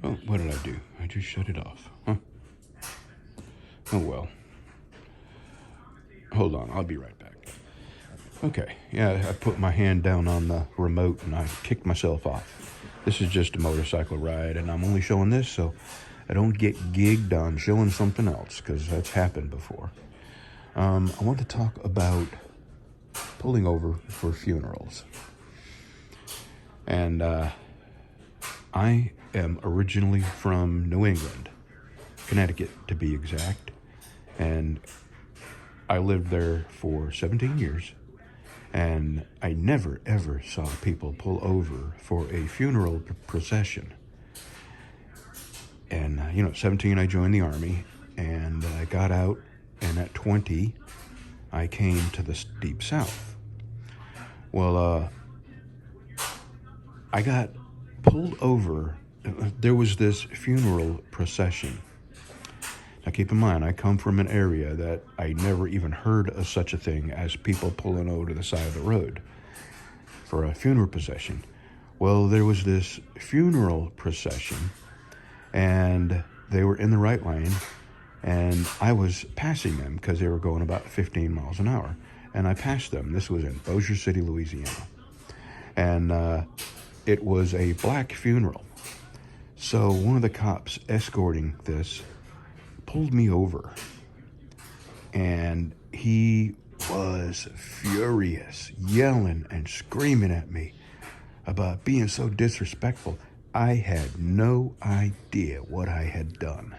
Oh, what did I do? I just shut it off. Huh? Oh, well. Hold on, I'll be right back. Okay, yeah, I put my hand down on the remote and I kicked myself off. This is just a motorcycle ride, and I'm only showing this so I don't get gigged on showing something else, because that's happened before. I want to talk about pulling over for funerals. And I am originally from New England, Connecticut to be exact, and I lived there for 17 years, and I never ever saw people pull over for a funeral procession. And, 17 I joined the Army, and I got out, and at 20 I came to the Deep South. Well, I got pulled over. There was this funeral procession. Now keep in mind, I come from an area that I never even heard of such a thing as people pulling over to the side of the road for a funeral procession. Well, there was this funeral procession, and they were in the right lane, and I was passing them because they were going about 15 miles an hour. And I passed them. This was in Bossier City, Louisiana. And it was a black funeral. So one of the cops escorting this pulled me over, and he was furious, yelling and screaming at me about being so disrespectful. I had no idea what I had done.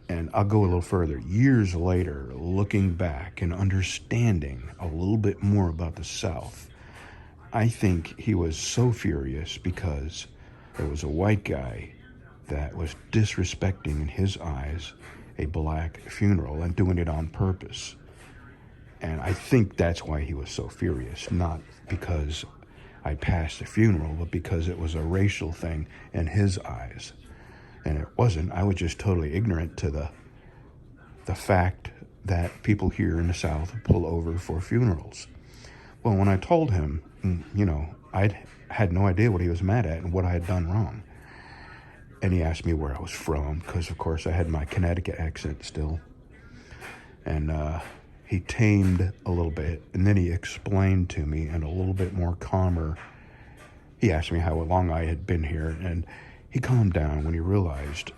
And I'll go a little further. Years later, looking back and understanding a little bit more about the South, I think he was so furious because there was a white guy that was disrespecting, in his eyes, a black funeral and doing it on purpose. And I think that's why he was so furious, not because I passed the funeral, but because it was a racial thing in his eyes. And it wasn't. I was just totally ignorant to the fact that people here in the South pull over for funerals. Well, when I told him, I had no idea what he was mad at and what I had done wrong. And he asked me where I was from, because, of course, I had my Connecticut accent still. And he tamed a little bit, and then he explained to me in a little bit more calmer. He asked me how long I had been here, and he calmed down when he realized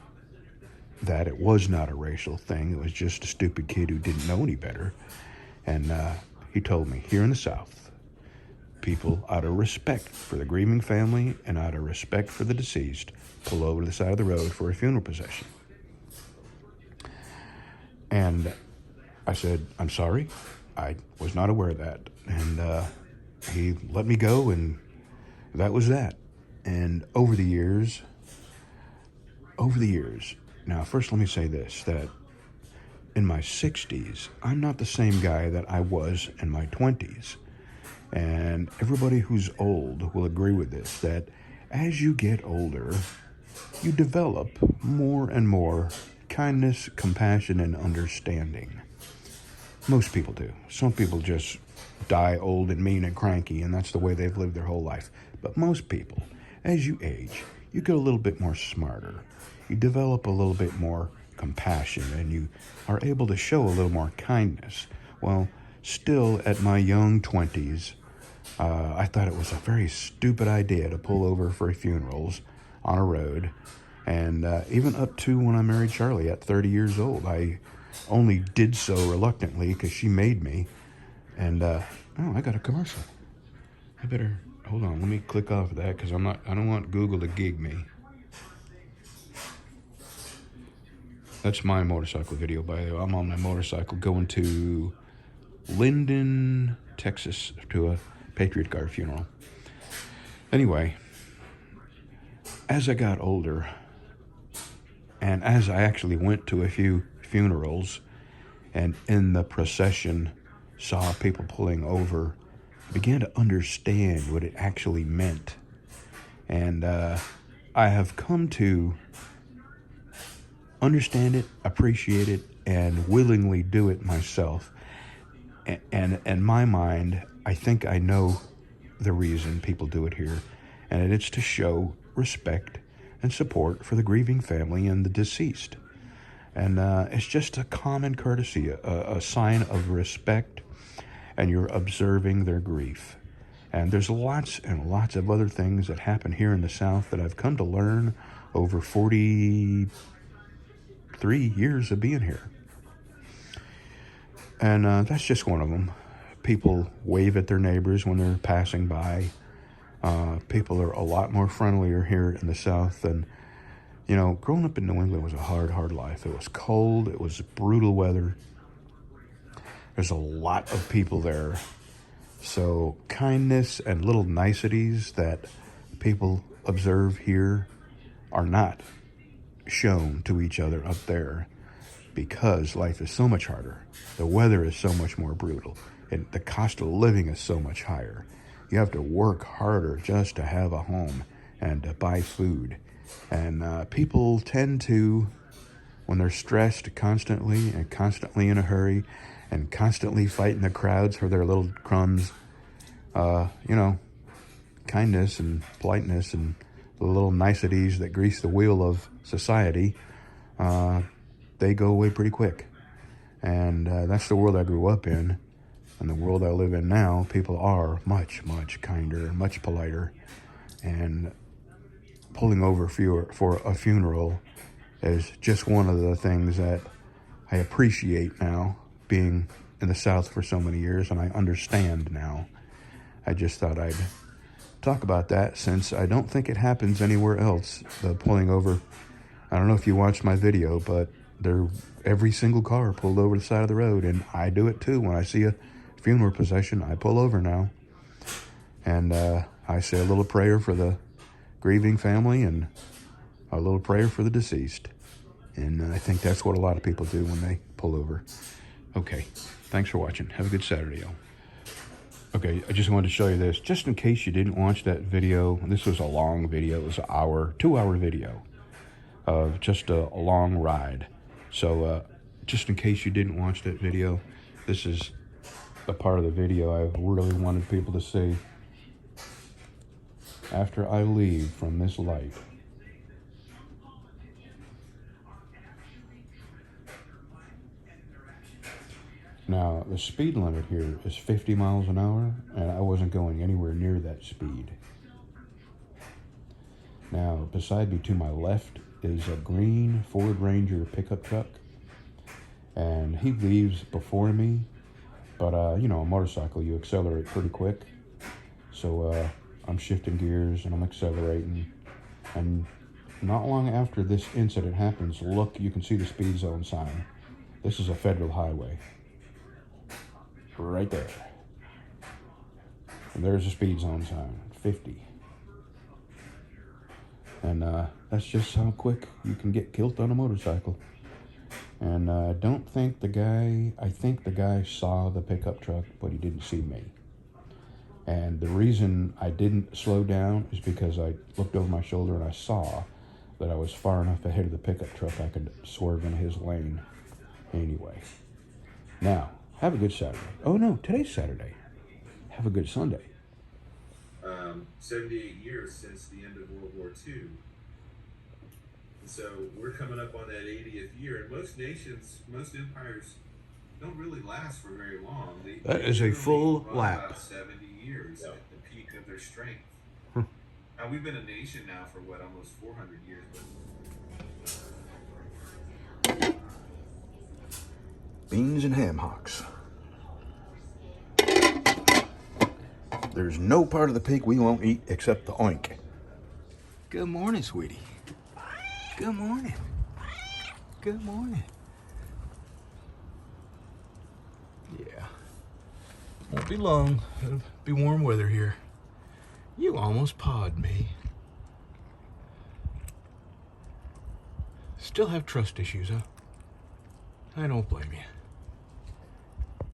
that it was not a racial thing. It was just a stupid kid who didn't know any better. And he told me, here in the South, people, out of respect for the grieving family and out of respect for the deceased, pull over to the side of the road for a funeral procession. And I said, I'm sorry, I was not aware of that. And he let me go, and that was that. And over the years, now first let me say this, that in my 60s, I'm not the same guy that I was in my 20s. And everybody who's old will agree with this, that as you get older, you develop more and more kindness, compassion, and understanding. Most people do. Some people just die old and mean and cranky, and that's the way they've lived their whole life. But most people, as you age, you get a little bit more smarter. You develop a little bit more compassion, and you are able to show a little more kindness. Well, still at my young 20s, I thought it was a very stupid idea to pull over for funerals on a road. And even up to when I married Charlie at 30 years old, I only did so reluctantly because she made me. And, I got a commercial. I better, hold on, let me click off of that because I don't want Google to gig me. That's my motorcycle video, by the way. I'm on my motorcycle going to Linden, Texas, to a Patriot Guard funeral. Anyway, as I got older, and as I actually went to a few funerals, and in the procession saw people pulling over, I began to understand what it actually meant. And I have come to understand it, appreciate it, and willingly do it myself. And in my mind, I think I know the reason people do it here, and it's to show respect and support for the grieving family and the deceased. And it's just a common courtesy, a sign of respect, and you're observing their grief. And there's lots and lots of other things that happen here in the South that I've come to learn over 43 years of being here. And that's just one of them. People wave at their neighbors when they're passing by. People are a lot more friendlier here in the South than, growing up in New England was a hard life. It was cold. It was brutal weather. There's a lot of people there. So kindness and little niceties that people observe here are not shown to each other up there because life is so much harder. The weather is so much more brutal. And the cost of living is so much higher. You have to work harder just to have a home and to buy food. And people tend to, when they're stressed constantly and constantly in a hurry and constantly fighting the crowds for their little crumbs, kindness and politeness and the little niceties that grease the wheel of society, they go away pretty quick. And that's the world I grew up in. And the world I live in now, people are much, much kinder, much politer. And pulling over for a funeral is just one of the things that I appreciate now, being in the South for so many years, and I understand now. I just thought I'd talk about that since I don't think it happens anywhere else, the pulling over. I don't know if you watched my video, but every single car pulled over the side of the road, and I do it too. When I see a funeral procession, I pull over now, and I say a little prayer for the grieving family and a little prayer for the deceased. And I think that's what a lot of people do when they pull over. Okay, thanks for watching. Have a good Saturday, y'all. Okay, I just wanted to show you this, just in case you didn't watch that video. This was a long video. It was an 2-hour video of just a long ride. So just in case you didn't watch that video, this is a part of the video I really wanted people to see. After I leave from this light, now the speed limit here is 50 miles an hour, and I wasn't going anywhere near that speed. Now beside me to my left is a green Ford Ranger pickup truck, and he leaves before me. But a motorcycle, you accelerate pretty quick. So I'm shifting gears and I'm accelerating. And not long after this incident happens, look, you can see the speed zone sign. This is a federal highway. Right there. And there's a speed zone sign, 50. And that's just how quick you can get killed on a motorcycle. And I think the guy saw the pickup truck, but he didn't see me. And the reason I didn't slow down is because I looked over my shoulder and I saw that I was far enough ahead of the pickup truck I could swerve in his lane anyway. Now, have a good Saturday. Oh no, today's Saturday. Have a good Sunday. 78 years since the end of World War II. So we're coming up on that 80th year, and most nations, most empires don't really last for very long. That is a full lap. About 70 years at the peak of their strength. Now we've been a nation now for almost 400 years. Beans and ham hocks. There's no part of the pig we won't eat except the oink. Good morning, sweetie. Good morning. Good morning. Yeah. Won't be long. It'll be warm weather here. You almost pawed me. Still have trust issues, huh? I don't blame you.